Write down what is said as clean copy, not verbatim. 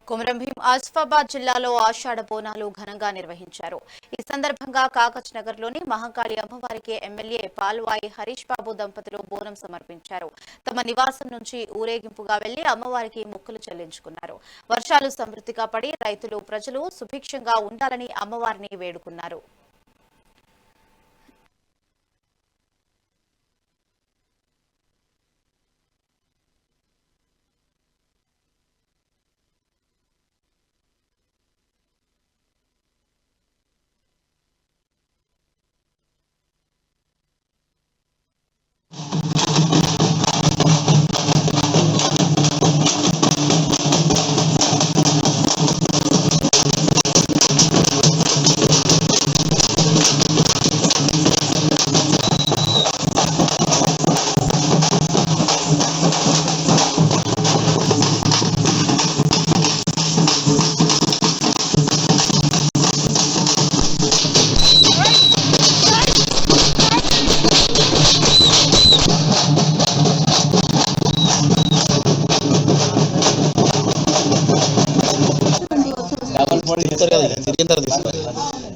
కొమరం భీం ఆసిఫాబాద్ జిల్లాలో ఆషాఢ బోనాలు ఘనంగా నిర్వహించారు. ఈ సందర్భంగా కాగజ్ నగర్లోని మహంకాళి అమ్మవారికి ఎమ్మెల్యే పాల్వాయి హరీష్ బాబు దంపతులు బోనం సమర్పించారు. తమ నివాసం నుంచి ఊరేగింపుగా వెళ్లి అమ్మవారికి మొక్కులు చెల్లించుకున్నారు. వర్షాలు సమృద్ధిగా పడి రైతులు ప్రజలు సుభిక్షంగా ఉండాలని అమ్మవారిని వేడుకున్నారు. డబల్ 40 ఇస్తారు కదా, తిరిగిన తర్వాత తీసుకోవాలి.